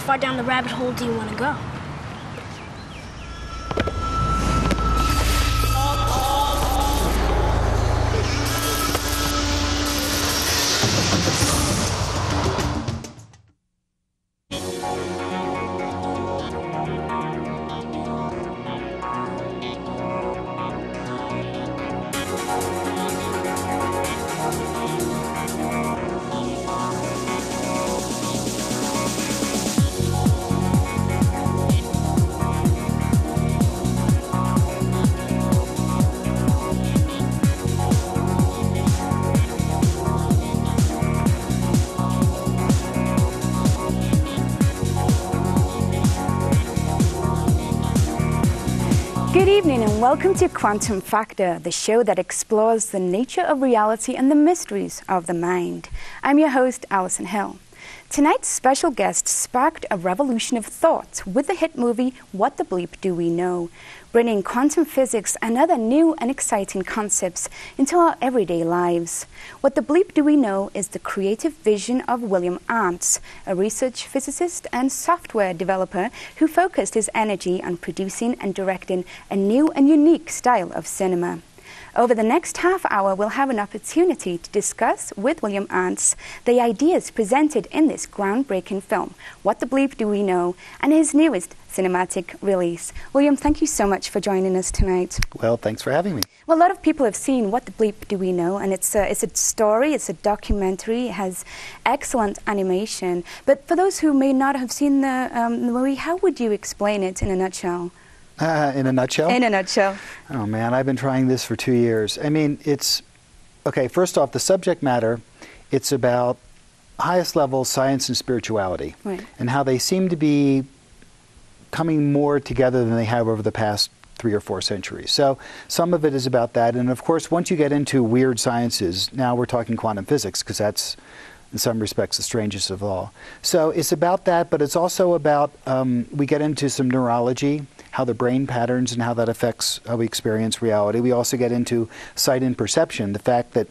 far down the rabbit hole do you want to go? Good evening and welcome to Quantum Factor, the show that explores the nature of reality and the mysteries of the mind. I'm your host, Alison Hill. Tonight's special guest sparked a revolution of thought with the hit movie What the Bleep Do We Know?, bringing quantum physics and other new and exciting concepts into our everyday lives. What the Bleep Do We Know is the creative vision of William Arntz, a research physicist and software developer who focused his energy on producing and directing a new and unique style of cinema. Over the next half hour, we'll have an opportunity to discuss with William Arntz the ideas presented in this groundbreaking film, What the Bleep Do We Know?, and his newest cinematic release. William, thank you so much for joining us tonight. Well, thanks for having me. Well, a lot of people have seen What the Bleep Do We Know?, and it's a story, it's a documentary, it has excellent animation. But for those who may not have seen the movie, how would you explain it in a nutshell? In a nutshell? In a nutshell. Oh, man, I've been trying this for 2 years. I mean, okay, first off, the subject matter, it's about highest level science and spirituality, right, and how they seem to be coming more together than they have over the past 3 or 4 centuries. So some of it is about that. And of course, once you get into weird sciences, now we're talking quantum physics, because that's, in some respects, the strangest of all. So it's about that, but it's also about, we get into some neurology, how the brain patterns and how that affects how we experience reality. We also get into sight and perception, the fact that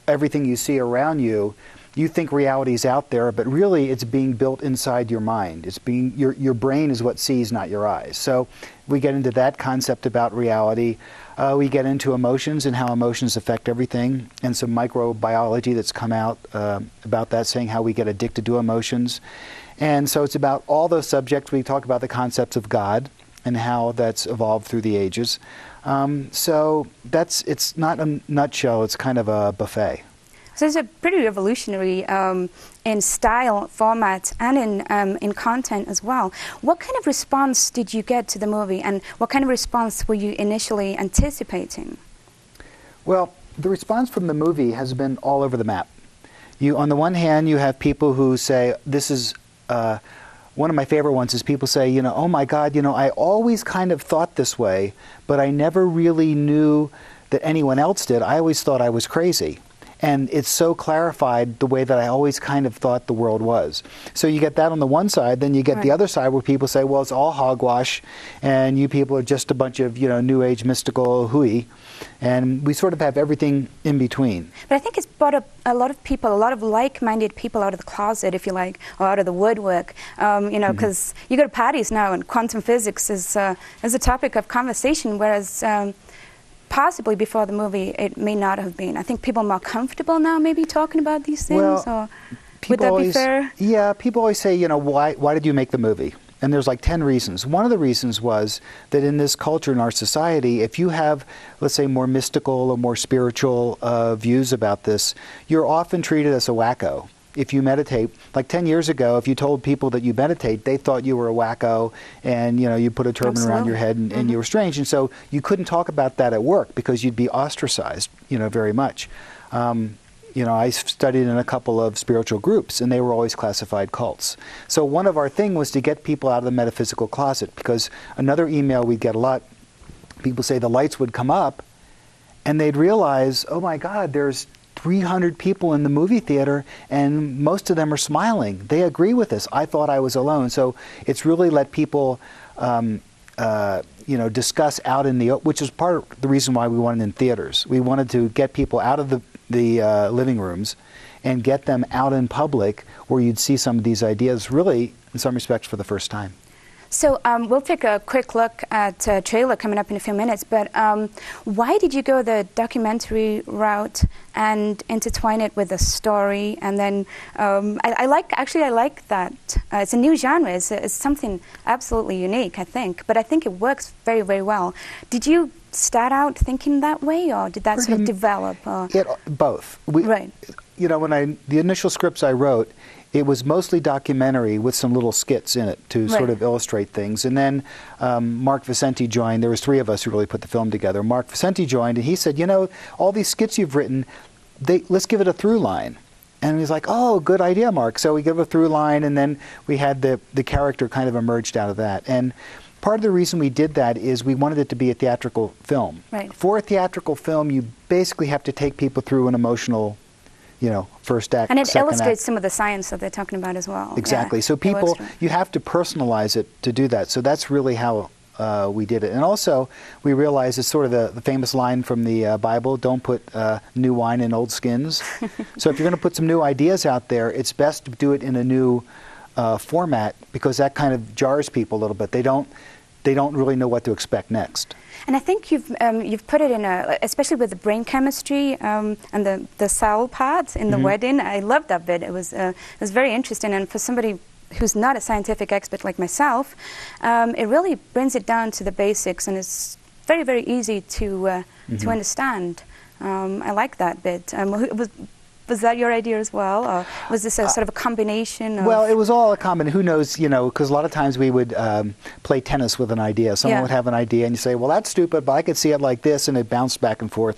everything you see around you, you think reality is out there, but really it's being built inside your mind. It's being, your brain is what sees, not your eyes. So we get into that concept about reality. We get into emotions and how emotions affect everything, and some microbiology that's come out about that, saying how we get addicted to emotions. And so it's about all those subjects. We talk about the concepts of God and how that's evolved through the ages. So it's not a nutshell, it's kind of a buffet. So it's a pretty revolutionary in style, format, and in content as well. What kind of response did you get to the movie, and what kind of response were you initially anticipating? Well, the response from the movie has been all over the map. On the one hand, you have people who say, this is, one of my favorite ones is people say, oh my God, I always kind of thought this way, but I never really knew that anyone else did. I always thought I was crazy. And it's so clarified the way that I always kind of thought the world was. So you get that on the one side, then you get the other side where people say, well, it's all hogwash, and you people are just a bunch of, New Age mystical hooey. And we sort of have everything in between. But I think it's brought up a lot of people, a lot of like-minded people out of the closet, if you like, or out of the woodwork. Because you go to parties now, and quantum physics is a topic of conversation, whereas possibly before the movie it may not have been. I think people are more comfortable now maybe talking about these things, or would that be fair? Yeah, people always say, why did you make the movie? And there's like 10 reasons. One of the reasons was that in this culture, in our society, if you have, let's say, more mystical or more spiritual views about this, you're often treated as a wacko. If you meditate, like 10 years ago, if you told people that you meditate, they thought you were a wacko, and you put a turban around your head, and you were strange, and so you couldn't talk about that at work because you'd be ostracized, very much. I studied in a couple of spiritual groups, and they were always classified cults. So one of our thing was to get people out of the metaphysical closet, because another email we'd get a lot, people say the lights would come up, and they'd realize, oh my God, there's 300 people in the movie theater, and most of them are smiling. They agree with us. I thought I was alone. So it's really let people, discuss out in the, which is part of the reason why we wanted in theaters. We wanted to get people out of the living rooms and get them out in public where you'd see some of these ideas really in some respects, for the first time. So we'll take a quick look at a trailer coming up in a few minutes, but why did you go the documentary route and intertwine it with a story? And then I like that. It's a new genre. It's something absolutely unique, I think, but I think it works very, very well. Did you start out thinking that way, or did that sort of develop? Both. Right. You know, the initial scripts I wrote, it was mostly documentary with some little skits in it to sort of illustrate things. And then Mark Vicente joined. There was 3 of us who really put the film together. Mark Vicente joined, and he said, you know, all these skits you've written, let's give it a through line. And he's like, oh, good idea, Mark. So we give a through line, and then we had the character kind of emerged out of that. And part of the reason we did that is we wanted it to be a theatrical film. Right. For a theatrical film, you basically have to take people through an emotional, you know, first act, and it second illustrates act. some of the science that they're talking about as well. Exactly. Yeah, so people, you have to personalize it to do that. So that's really how we did it. And also, we realized it's sort of the famous line from the Bible, don't put new wine in old skins. So if you're going to put some new ideas out there, it's best to do it in a new format, because that kind of jars people a little bit. They don't really know what to expect next. And I think you've put it in especially with the brain chemistry and the cell parts in the wedding. I loved that bit. It was very interesting, and for somebody who's not a scientific expert like myself, it really brings it down to the basics, and it's very, very easy to understand. I like that bit. Was that your idea as well, or was this a sort of a combination of... Well, it was all a combination. Who knows, you know, because a lot of times we would play tennis with an idea. Someone would have an idea, and you say, well, that's stupid, but I could see it like this, and it bounced back and forth.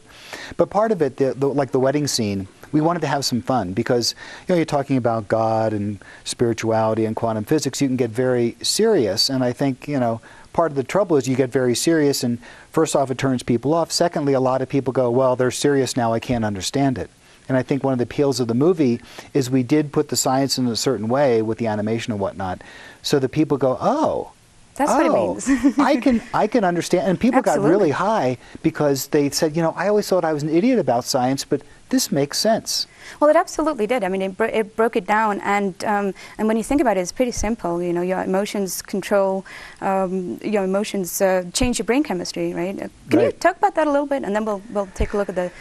But part of it, like the wedding scene, we wanted to have some fun, because, you know, you're talking about God and spirituality and quantum physics. You can get very serious, and I think, you know, part of the trouble is you get very serious, and first off, it turns people off. Secondly, a lot of people go, well, they're serious now, I can't understand it. And I think one of the appeals of the movie is we did put the science in a certain way with the animation and whatnot, so that people go, oh, that's what it means. I can understand. And people got really high because they said, you know, I always thought I was an idiot about science, but this makes sense. Well, it absolutely did. I mean, it broke it down, and when you think about it, it's pretty simple. You know, your emotions control, your emotions change your brain chemistry, right? Can you talk about that a little bit, and then we'll take a look at the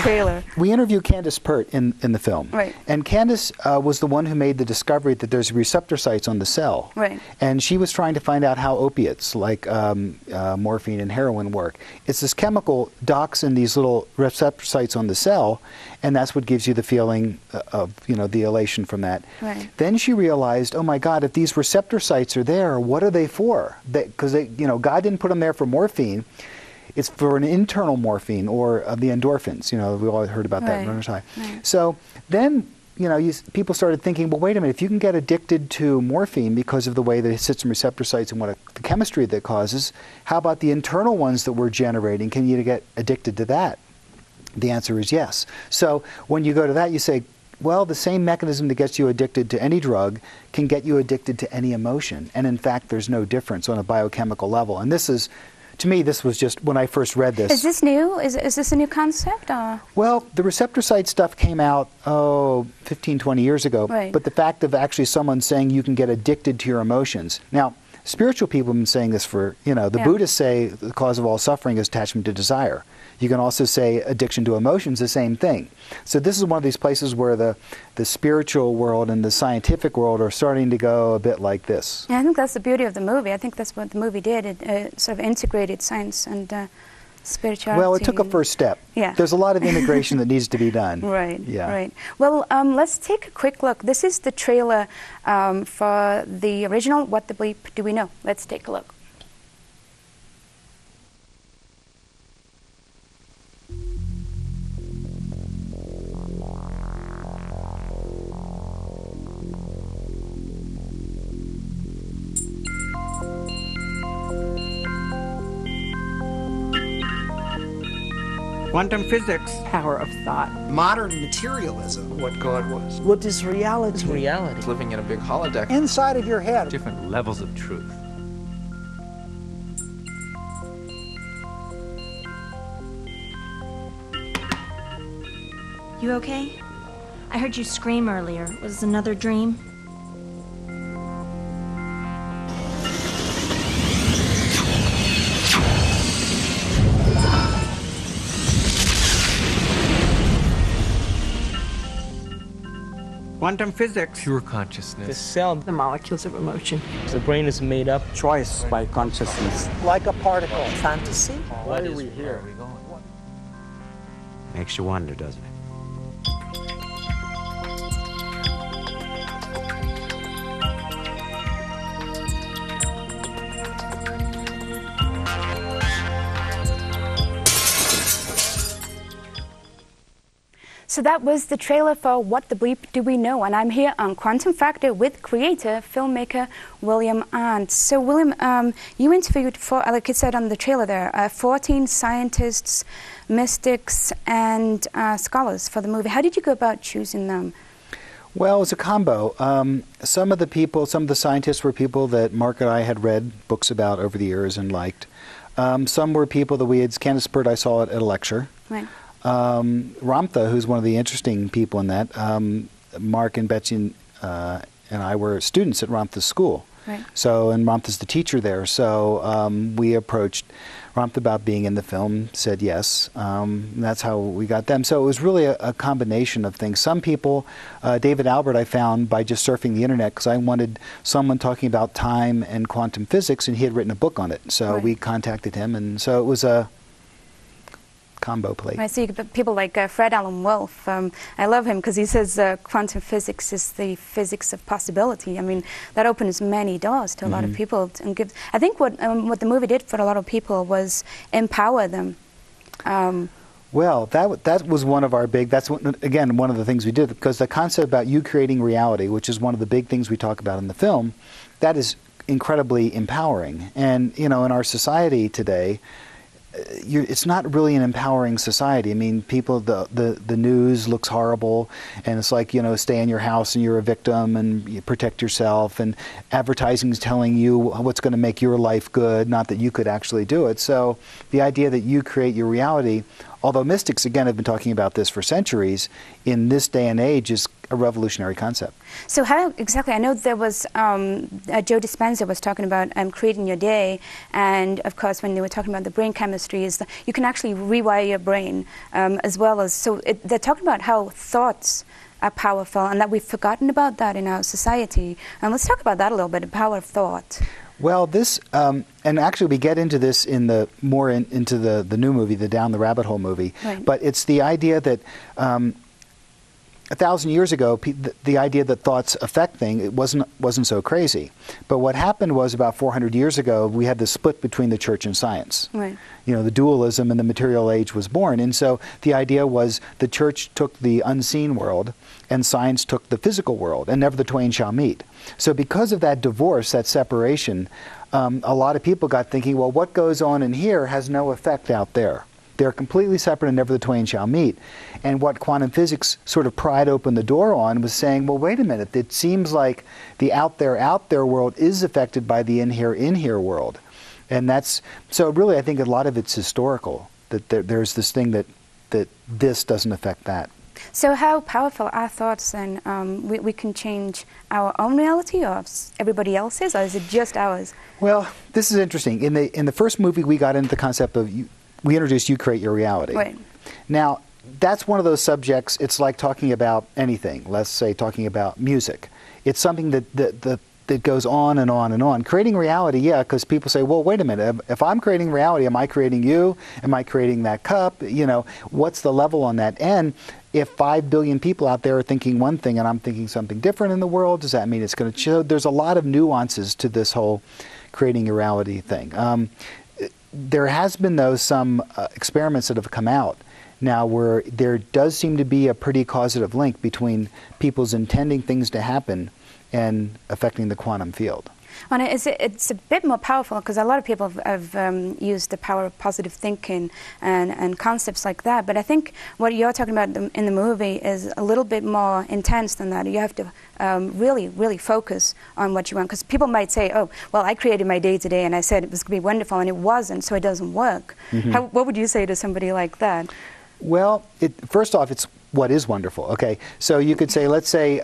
trailer. We interview Candace Pert in the film. Right. And Candace was the one who made the discovery that there's receptor sites on the cell. Right. And she was trying to find out how opiates like morphine and heroin work. It's this chemical docks in these little receptor sites on the cell, and that's what gives you the feeling of, you know, the elation from that. Right. Then she realized, oh my God, if these receptor sites are there, what are they for? Because you know, God didn't put them there for morphine. It's for an internal morphine, or the endorphins. You know, we all heard about that in runner's high. Right. So then, you know, people started thinking, well, wait a minute, if you can get addicted to morphine because of the way that it sits in receptor sites and what the chemistry that causes, how about the internal ones that we're generating? Can you get addicted to that? The answer is yes. So when you go to that, you say, well, the same mechanism that gets you addicted to any drug can get you addicted to any emotion. And in fact, there's no difference on a biochemical level. And this is, to me, this was just, when I first read this. Is this new? Is this a new concept? Or? Well, the receptor site stuff came out, 15, 20 years ago. Right. But the fact of actually someone saying you can get addicted to your emotions. Now, spiritual people have been saying this for, you know, the Buddhists say the cause of all suffering is attachment to desire. You can also say addiction to emotions, the same thing. So this is one of these places where the spiritual world and the scientific world are starting to go a bit like this. Yeah, I think that's the beauty of the movie. I think that's what the movie did. It sort of integrated science and spirituality. Well, it took a first step. Yeah. There's a lot of integration that needs to be done. Right, yeah. Right. Well, let's take a quick look. This is the trailer for the original What the Bleep Do We Know? Let's take a look. Quantum physics. Power of thought. Modern materialism. What God was. What is reality? It's reality. It's living in a big holodeck. Inside of your head. Different levels of truth. You okay? I heard you scream earlier. Was it another dream? Quantum physics. Pure The consciousness. cell, The molecules of emotion. the brain is made up twice by consciousness. Like a particle. Fantasy. Why are we here? Makes you wonder, doesn't it? So that was the trailer for What the Bleep Do We Know? And I'm here on Quantum Factor with creator, filmmaker William Arntz. So William, you interviewed, like I said on the trailer there, 14 scientists, mystics, and scholars for the movie. How did you go about choosing them? Well, it was a combo. Some of the scientists were people that Mark and I had read books about over the years and liked. Some were people that we had, Candace Pert, I saw it at a lecture. Right. Ramtha, who's one of the interesting people in that, Mark and Betsy and I were students at Ramtha's school. Right. So, and Ramtha's the teacher there. So we approached Ramtha about being in the film, said yes. And that's how we got them. So it was really a combination of things. Some people, David Albert I found by just surfing the internet because I wanted someone talking about time and quantum physics, and he had written a book on it. So we contacted him, and so it was a combo plate. I see people like Fred Alan Wolf. I love him because he says quantum physics is the physics of possibility. I mean, that opens many doors to a lot of people. And gives, I think what the movie did for a lot of people was empower them. Well, that was one of our big, again, one of the things we did, because the concept about you creating reality, which is one of the big things we talk about in the film, that is incredibly empowering. And, you know, in our society today, it's not really an empowering society. I mean, people, the news looks horrible, and it's like, you know, stay in your house and you're a victim and you protect yourself, and advertising is telling you what's going to make your life good, not that you could actually do it. So the idea that you create your reality, although mystics, again, have been talking about this for centuries, in this day and age is a revolutionary concept. So how exactly, I know there was, Joe Dispenza was talking about creating your day, and of course when they were talking about the brain chemistry, is you can actually rewire your brain, as well as, so they're talking about how thoughts are powerful and that we've forgotten about that in our society. And let's talk about that a little bit, the power of thought. Well, this, and actually we get into this in the into the new movie, the Down the Rabbit Hole movie, but it's the idea that 1,000 years ago, the idea that thoughts affect things, it wasn't so crazy. But what happened was about 400 years ago, we had this split between the church and science. Right. You know, the dualism and the material age was born. And so the idea was the church took the unseen world and science took the physical world, and never the twain shall meet. So because of that divorce, that separation, a lot of people got thinking, well, what goes on in here has no effect out there. They're completely separate and never the twain shall meet. And what quantum physics sort of pried open the door on was saying, well, wait a minute, it seems like the out there world is affected by the in here world. And that's, so really I think a lot of it's historical, that there's this thing that this doesn't affect that. So how powerful are thoughts then? We can change our own reality or everybody else's, or is it just ours? Well, this is interesting. In the first movie, we got into the concept of, we introduced you create your reality. Right. Now, that's one of those subjects, it's like talking about anything. Let's say talking about music. It's something that goes on and on and on. Creating reality, yeah, because people say, well, wait a minute, if I'm creating reality, am I creating you? Am I creating that cup? You know, what's the level on that? And if 5 billion people out there are thinking one thing and I'm thinking something different in the world, does that mean it's going to show? There's a lot of nuances to this whole creating your reality thing. There has been, though, some experiments that have come out now where there does seem to be a pretty causative link between people's intending things to happen and affecting the quantum field. And it's a bit more powerful because a lot of people have used the power of positive thinking and concepts like that. But I think what you're talking about in the movie is a little bit more intense than that. You have to really, really focus on what you want. Because people might say, oh, well, I created my day today and I said it was going to be wonderful and it wasn't, so it doesn't work. What would you say to somebody like that? Well, first off, it's what is wonderful. Okay, so you could say, let's say,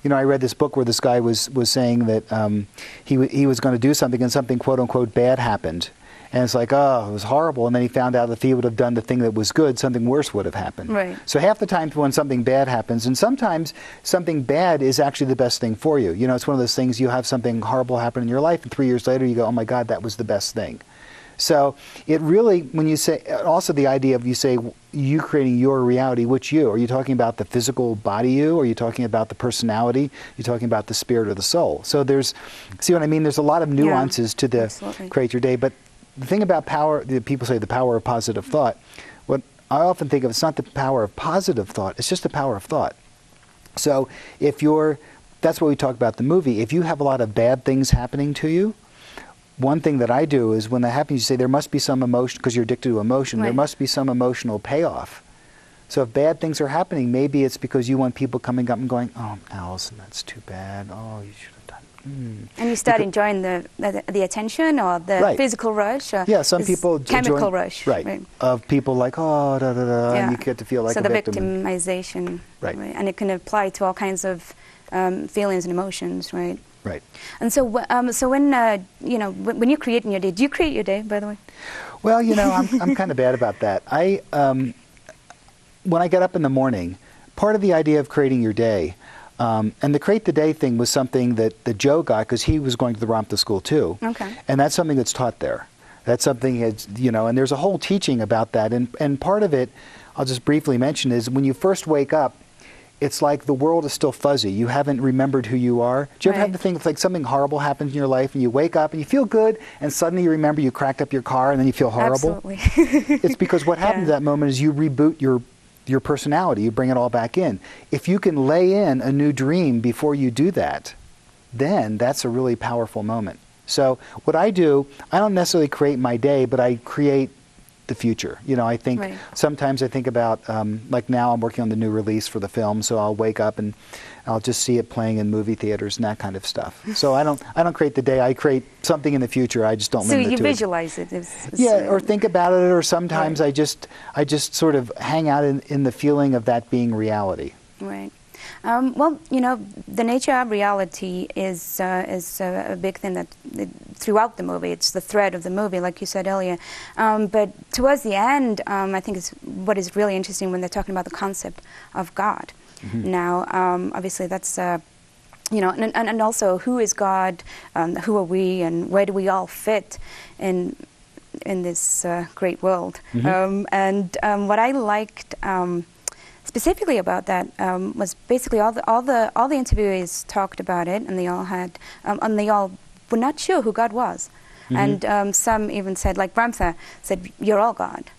you know, I read this book where this guy was saying that he was going to do something and something quote unquote bad happened, And it's like, oh, it was horrible. And then he found out if he would have done the thing that was good, something worse would have happened. Right. So half the time when something bad happens, and sometimes something bad is actually the best thing for you. You know, it's one of those things, you have something horrible happen in your life, and 3 years later you go, oh my God, that was the best thing. So it really, when you say, also the idea of, you say, you creating your reality, which you? Are you talking about the physical body you? Or are you talking about the personality? Are you talking about the spirit or the soul? So there's, see what I mean? There's a lot of nuances to the absolutely. create your day. But the thing about power, people say the power of positive thought. What I often think of, it's not the power of positive thought, it's just the power of thought. So if you're, that's what we talk about the movie, if you have a lot of bad things happening to you, one thing that I do is when that happens, you say there must be some emotion, because you're addicted to emotion, there must be some emotional payoff. So if bad things are happening, maybe it's because you want people coming up and going, oh, Alison, that's too bad. Oh, you should have done. And you start enjoying the attention or the physical rush. Or yeah, some people chemical rush. Right. Of people like, oh, da da da, and you get to feel like a victim. So the victimization. Right. And it can apply to all kinds of feelings and emotions, right? Right. And so, so when you know, when you're creating your day, do you create your day, by the way? Well, you know, I'm kind of bad about that. When I get up in the morning, part of the idea of creating your day, and the create the day thing was something that Joe got because he was going to the Ramtha school too. Okay. And that's something that's taught there. That's something that's, you know, and there's a whole teaching about that. And part of it, I'll just briefly mention, is when you first wake up, it's like the world is still fuzzy. You haven't remembered who you are. Do you ever have the thing, it's like something horrible happens in your life and you wake up and you feel good and suddenly you remember you cracked up your car and then you feel horrible? Absolutely. It's because what happens at that moment is you reboot your personality. You bring it all back in. If you can lay in a new dream before you do that, then that's a really powerful moment. So what I do, I don't necessarily create my day, but I create the future. You know, I think sometimes I think about, like now I'm working on the new release for the film, so I'll wake up and I'll just see it playing in movie theaters and that kind of stuff. So I don't create the day. I create something in the future. I just don't limit it to it. So you visualize it. Yeah, or think about it, or sometimes I just sort of hang out in the feeling of that being reality. Right. Well, you know, the nature of reality is a big thing that throughout the movie. It's the thread of the movie, like you said earlier. But towards the end, I think it's what is really interesting when they're talking about the concept of God. Mm-hmm. Now, obviously, that's you know, and also who is God, who are we, and where do we all fit in this great world? Mm-hmm. And what I liked. Specifically about that was basically all the interviewees talked about it, and they all had, and they all were not sure who God was, and some even said, like Ramtha said, "You're all God."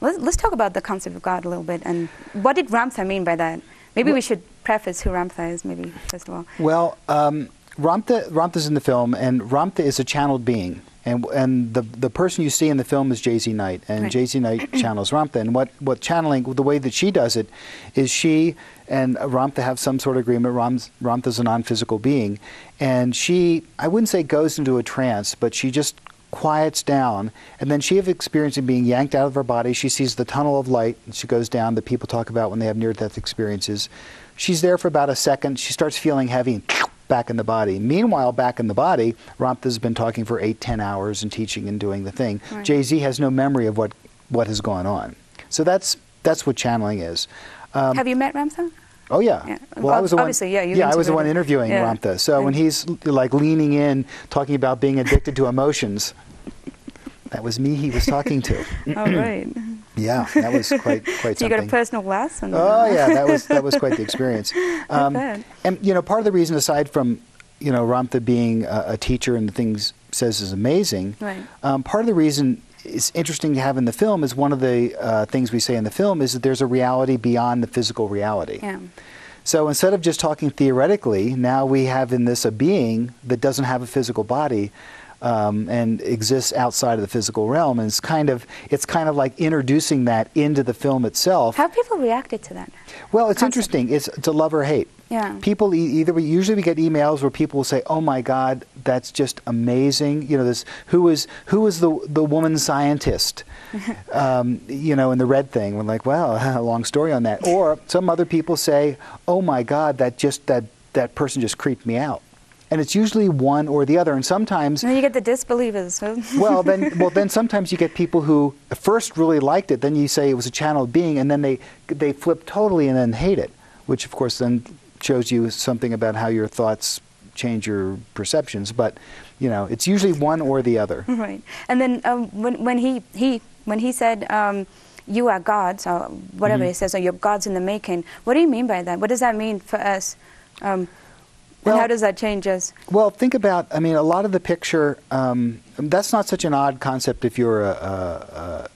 Let's talk about the concept of God a little bit, and what did Ramtha mean by that? Maybe we should preface who Ramtha is, maybe first of all. Well, Ramtha's in the film, and Ramtha is a channeled being. And the person you see in the film is Jay-Z Knight, and Jay-Z Knight channels Ramtha. And what channeling, the way that she does it, is she and Ramtha have some sort of agreement. Ramtha's a non-physical being, and she, I wouldn't say goes into a trance, but she just quiets down, and then she has experience of being yanked out of her body. She sees the tunnel of light, and she goes down that people talk about when they have near-death experiences. She's there for about a second. She starts feeling heavy, and back in the body. Meanwhile, back in the body, Ramtha's been talking for 8-10 hours and teaching and doing the thing. Right. Jay-Z has no memory of what has gone on. So that's what channeling is. Have you met Ramtha? Oh yeah. Well, I was the one. Obviously, yeah. I was the one interviewing Ramtha. So when he's like leaning in, talking about being addicted to emotions, that was me he was talking to. All right. Yeah, that was quite something. So you got a personal lesson? Oh yeah, that was quite the experience. And you know, part of the reason, aside from Ramtha being a teacher and the things says is amazing, part of the reason it's interesting to have in the film is one of the things we say in the film is that there's a reality beyond the physical reality. Yeah. So instead of just talking theoretically, now we have in this a being that doesn't have a physical body. And exists outside of the physical realm, and it's kind of like introducing that into the film itself. How have people reacted to that? Well, it's interesting. It's a love or hate. Yeah. People usually we get emails where people will say, "Oh my God, that's just amazing." You know, this who was the woman scientist? You know, in the red thing. We're like, well, a long story on that. Or some other people say, "Oh my God, that person just creeped me out." And it's usually one or the other. And sometimes... And then you get the disbelievers. So. then sometimes you get people who first really liked it, then you say it was a channeled being, and then they flip totally and then hate it, which of course then shows you something about how your thoughts change your perceptions. But, you know, it's usually one or the other. Right. And then when he said, you are gods, or whatever he says, or you're gods in the making, what do you mean by that? What does that mean for us? And how does that change us? Well, think about, I mean, a lot of the picture, that's not such an odd concept if you're a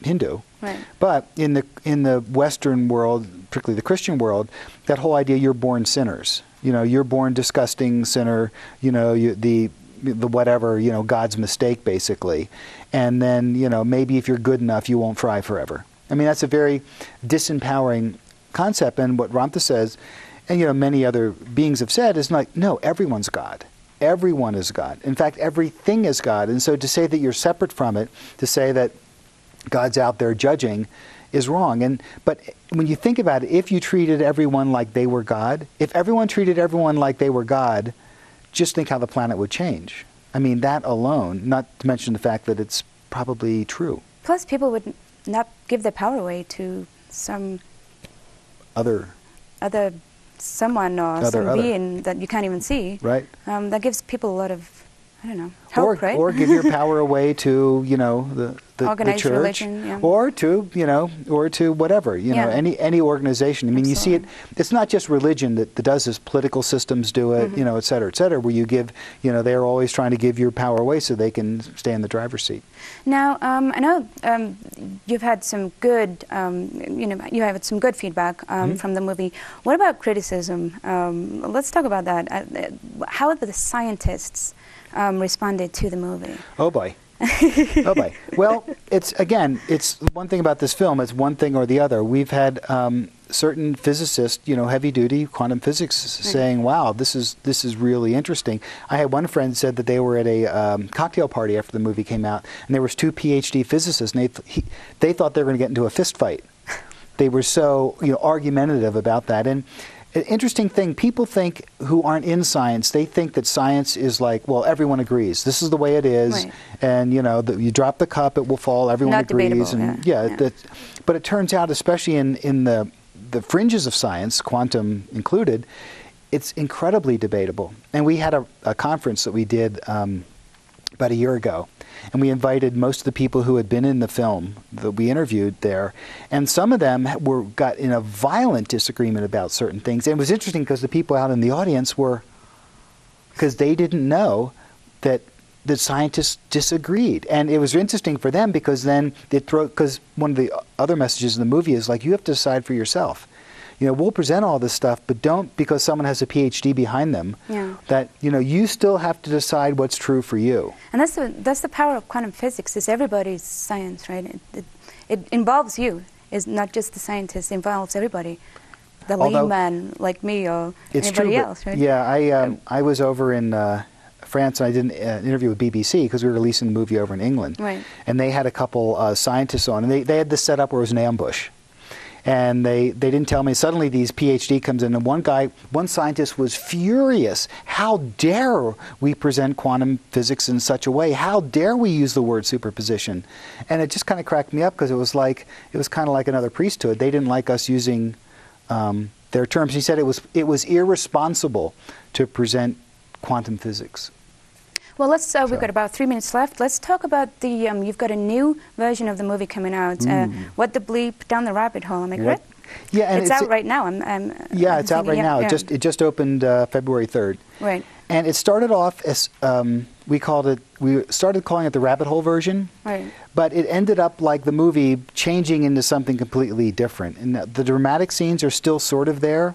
Hindu. Right. But in the Western world, particularly the Christian world, that whole idea you're born sinners. You know, you're born disgusting sinner, you know, the whatever, you know, God's mistake, basically. And then, you know, maybe if you're good enough, you won't fry forever. I mean, that's a very disempowering concept. And what Arntz says, and, you know, many other beings have said, is like, no, everyone's God. Everyone is God. In fact, everything is God. And so to say that you're separate from it, to say that God's out there judging, is wrong. But when you think about it, if you treated everyone like they were God, if everyone treated everyone like they were God, just think how the planet would change. I mean, that alone, not to mention the fact that it's probably true. Plus, people would not give their power away to some other someone or some being that you can't even see. Right. That gives people a lot of, I don't know, hope, right? Or give your power away to, you know, the organized church, religion, yeah. or to, you know, or to whatever, you know, any organization. I mean, Absolutely. you see it. It's not just religion that does this. Political systems do it, you know, et cetera, where you give, you know, they're always trying to give your power away so they can stay in the driver's seat. Now, I know you've had some good, you know, you have had some good feedback from the movie. What about criticism? Let's talk about that. How have the scientists responded to the movie? Oh boy. Oh boy. Well, it's one thing about this film. It's one thing or the other. We've had certain physicists, you know, heavy duty quantum physics, saying, "Wow, this is really interesting." I had one friend said that they were at a cocktail party after the movie came out, and there was two PhD physicists, and they thought they were going to get into a fist fight. They were so, you know, argumentative about that. And an interesting thing, people think, who aren't in science, they think that science is like, well, everyone agrees. This is the way it is, right. And, you know, you drop the cup, it will fall, everyone Not agrees. Debatable, And but it turns out, especially in the fringes of science, quantum included, it's incredibly debatable. And we had a conference that we did about a year ago, and we invited most of the people who had been in the film that we interviewed there, and some of them got in a violent disagreement about certain things. And it was interesting because the people out in the audience because they didn't know that the scientists disagreed. And it was interesting for them because then because one of the other messages in the movie is like, you have to decide for yourself. You know, we'll present all this stuff, but don't, because someone has a PhD behind them, that, you know, you still have to decide what's true for you. And that's the power of quantum physics, is everybody's science, right? It involves you. It's not just the scientists, it involves everybody. The layman like me or anybody else, right? Yeah, I was over in France, and I did an interview with BBC because we were releasing the movie over in England. Right. And they had a couple scientists on, and they had this set up where it was an ambush. And they didn't tell me. Suddenly these PhD comes in, and one scientist was furious. How dare we present quantum physics in such a way? How dare we use the word superposition? And it just kind of cracked me up because it was kind of like another priesthood. They didn't like us using their terms. He said it was irresponsible to present quantum physics. Well, we've got about 3 minutes left. Let's talk about you've got a new version of the movie coming out, What the Bleep, Down the Rabbit Hole, am I correct? Yeah, and it's out right now. It's out right now. Yeah. It just opened February 3rd. Right. And it started off as, we started calling it the rabbit hole version. Right. But it ended up, like the movie, changing into something completely different. And the dramatic scenes are still sort of there.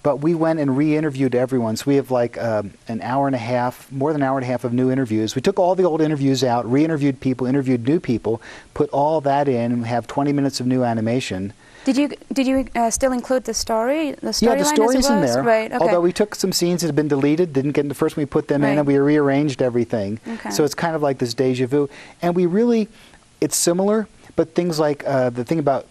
But we went and re-interviewed everyone. So we have like an hour and a half, more than an hour and a half of new interviews. We took all the old interviews out, re-interviewed people, interviewed new people, put all that in, and have 20 minutes of new animation. Did you still include the story? The storyline, yeah, the story's in there. Right. Okay. Although we took some scenes that had been deleted, didn't get in the first one, we put them in, and we rearranged everything. Okay. So it's kind of like this deja vu. And it's similar, but things like the thing about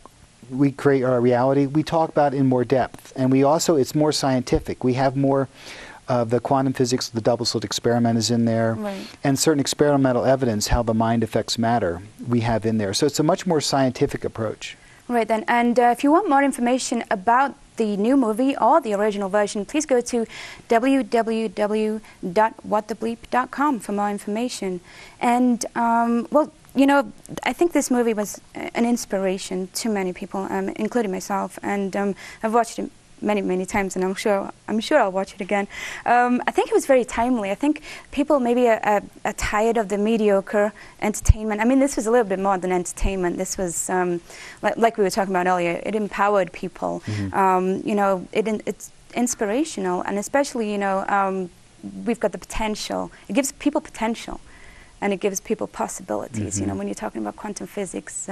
we create our reality, we talk about in more depth. And it's more scientific. We have more The quantum physics, the double-slit experiment is in there, Right. and certain experimental evidence how the mind affects matter we have in there. So it's a much more scientific approach. Right then, and if you want more information about the new movie or the original version, please go to www.whatthebleep.com for more information. And, well, you know, I think this movie was an inspiration to many people, including myself, and I've watched it many, many times, and I'm sure I'll watch it again. I think it was very timely. I think people maybe are tired of the mediocre entertainment. I mean, this was a little bit more than entertainment. This was, like we were talking about earlier, it empowered people. You know, it's inspirational, and especially, you know, we've got the potential. It gives people potential, and it gives people possibilities. You know, when you're talking about quantum physics,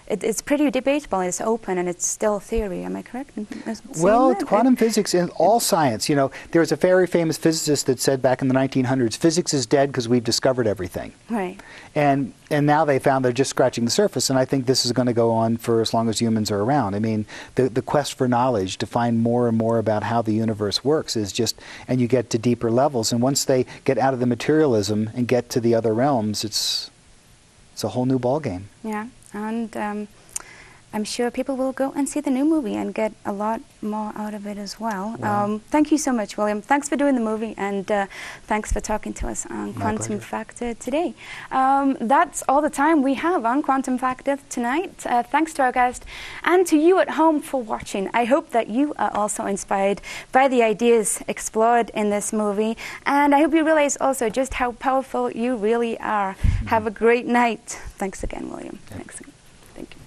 it's pretty debatable. It's open, and it's still theory. Am I correct in saying Well, that? quantum physics in all science, you know, there was a very famous physicist that said back in the 1900s, physics is dead because we've discovered everything. Right. And now they found they're just scratching the surface, and I think this is going to go on for as long as humans are around. I mean, the quest for knowledge, to find more and more about how the universe works is just, and you get to deeper levels, and once they get out of the materialism and get to the other realms, it's a whole new ballgame. Yeah, and I'm sure people will go and see the new movie and get a lot more out of it as well. Wow. Thank you so much, William. Thanks for doing the movie, and thanks for talking to us on Quantum Factor today. That's all the time we have on Quantum Factor tonight. Thanks to our guest and to you at home for watching. I hope that you are also inspired by the ideas explored in this movie, and I hope you realize also just how powerful you really are. Have a great night. Thanks again, William. Yeah. Thanks again. Thank you.